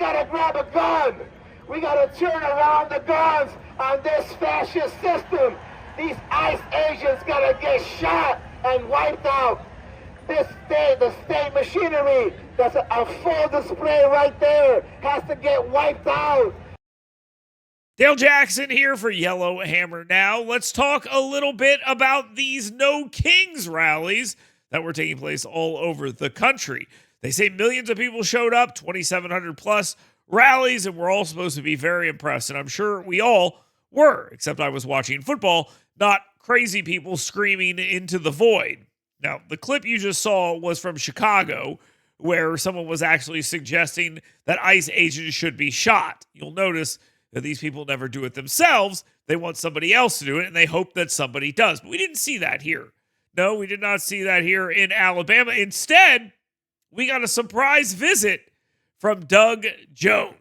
gotta grab a gun. We gotta turn around the guns on this fascist system. These ICE agents gotta get shot and wiped out. The state machinery, that's a full display right there, has to get wiped out. Dale Jackson here for Yellow Hammer Now. Let's talk a little bit about these No Kings rallies that were taking place all over the country. They say millions of people showed up, 2,700 plus rallies, and we're all supposed to be very impressed. And I'm sure we all were, except I was watching football, not crazy people screaming into the void. Now, the clip you just saw was from Chicago, where someone was actually suggesting that ICE agents should be shot. You'll notice that these people never do it themselves. They want somebody else to do it, and they hope that somebody does. But we didn't see that here. No, we did not see that here in Alabama. Instead, we got a surprise visit from Doug Jones.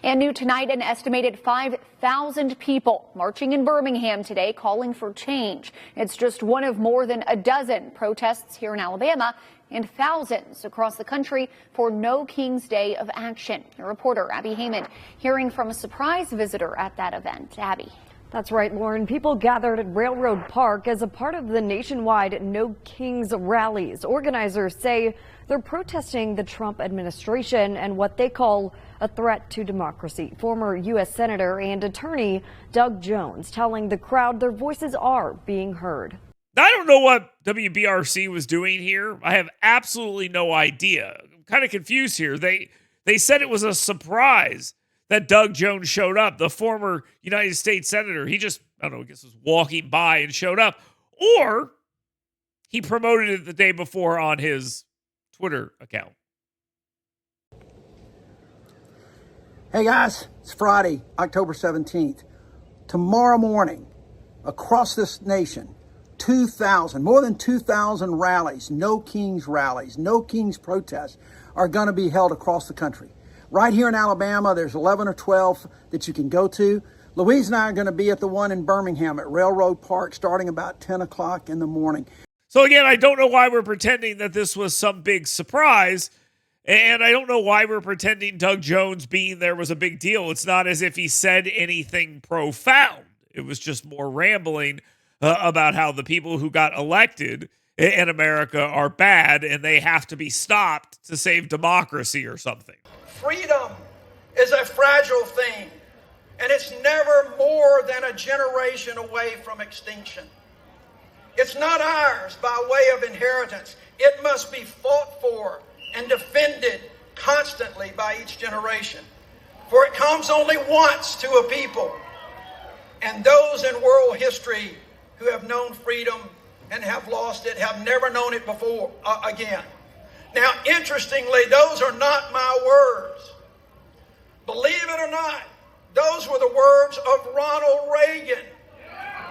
And new tonight, an estimated 5,000 people marching in Birmingham today calling for change. It's just one of more than a dozen protests here in Alabama and thousands across the country for No King's Day of Action. Your reporter, Abby Heyman, hearing from a surprise visitor at that event. Abby. That's right, Lauren. People gathered at Railroad Park as a part of the nationwide No Kings rallies. Organizers say they're protesting the Trump administration and what they call a threat to democracy. Former U.S. Senator and attorney Doug Jones telling the crowd their voices are being heard. I don't know what WBRC was doing here. I have absolutely no idea. I'm kind of confused here. They said it was a surprise that Doug Jones showed up, the former United States Senator. He just, I don't know, I guess was walking by and showed up. Or he promoted it the day before on his Twitter account. Hey guys, it's Friday, October 17th. Tomorrow morning, across this nation, more than 2,000 rallies, No Kings rallies, No Kings protests are going to be held across the country. Right here in Alabama, there's 11 or 12 that you can go to. Louise and I are going to be at the one in Birmingham at Railroad Park starting about 10 o'clock in the morning. So again, I don't know why we're pretending that this was some big surprise. And I don't know why we're pretending Doug Jones being there was a big deal. It's not as if he said anything profound. It was just more rambling about how the people who got elected in America are bad and they have to be stopped to save democracy or something. Freedom is a fragile thing, and it's never more than a generation away from extinction. It's not ours by way of inheritance. It must be fought for and defended constantly by each generation. For it comes only once to a people, and those in world history who have known freedom and have lost it have never known it before again. Now, interestingly, those are not my words. Believe it or not, those were the words of Ronald Reagan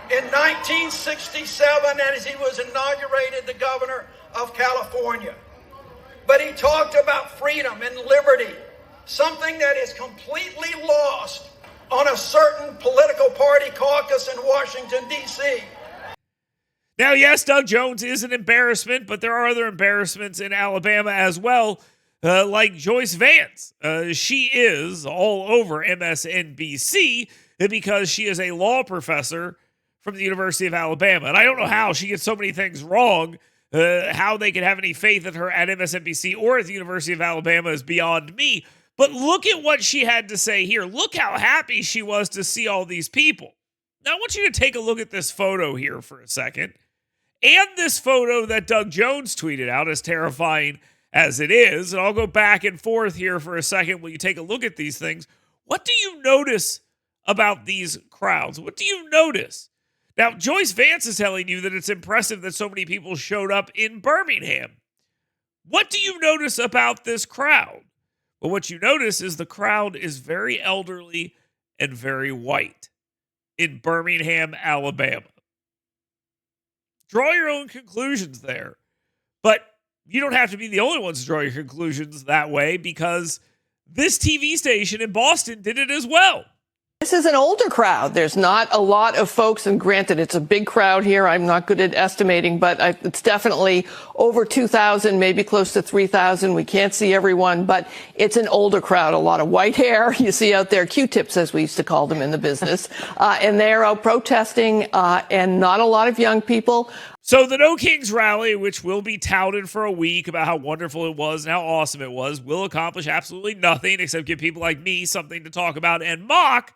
in 1967 as he was inaugurated the governor of California. But he talked about freedom and liberty, something that is completely lost on a certain political party caucus in Washington, D.C. Now, yes, Doug Jones is an embarrassment, but there are other embarrassments in Alabama as well, like Joyce Vance. She is all over MSNBC because she is a law professor from the University of Alabama. And I don't know how she gets so many things wrong. How they can have any faith in her at MSNBC or at the University of Alabama is beyond me. But look at what she had to say here. Look how happy she was to see all these people. Now, I want you to take a look at this photo here for a second. And this photo that Doug Jones tweeted out, as terrifying as it is. And I'll go back and forth here for a second while you take a look at these things. What do you notice about these crowds? What do you notice? Now, Joyce Vance is telling you that it's impressive that so many people showed up in Birmingham. What do you notice about this crowd? Well, what you notice is the crowd is very elderly and very white in Birmingham, Alabama. Draw your own conclusions there. But you don't have to be the only ones to draw your conclusions that way, because this TV station in Boston did it as well. This is an older crowd. There's not a lot of folks, and granted, it's a big crowd here. I'm not good at estimating, but it's definitely over 2,000, maybe close to 3,000. We can't see everyone, but it's an older crowd. A lot of white hair. You see out there Q-tips, as we used to call them in the business, and they're out protesting, and not a lot of young people. So the No Kings rally, which will be touted for a week about how wonderful it was and how awesome it was, will accomplish absolutely nothing except give people like me something to talk about and mock.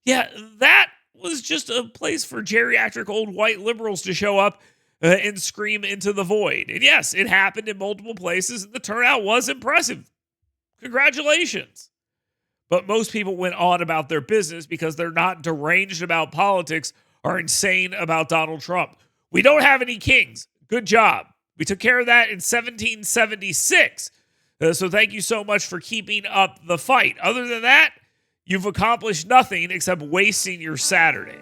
Yeah, that was just a place for geriatric old white liberals to show up and scream into the void. And yes, it happened in multiple places, and the turnout was impressive. Congratulations. But most people went on about their business because they're not deranged about politics or insane about Donald Trump. We don't have any kings. Good job. We took care of that in 1776. So thank you so much for keeping up the fight. Other than that, you've accomplished nothing except wasting your Saturday.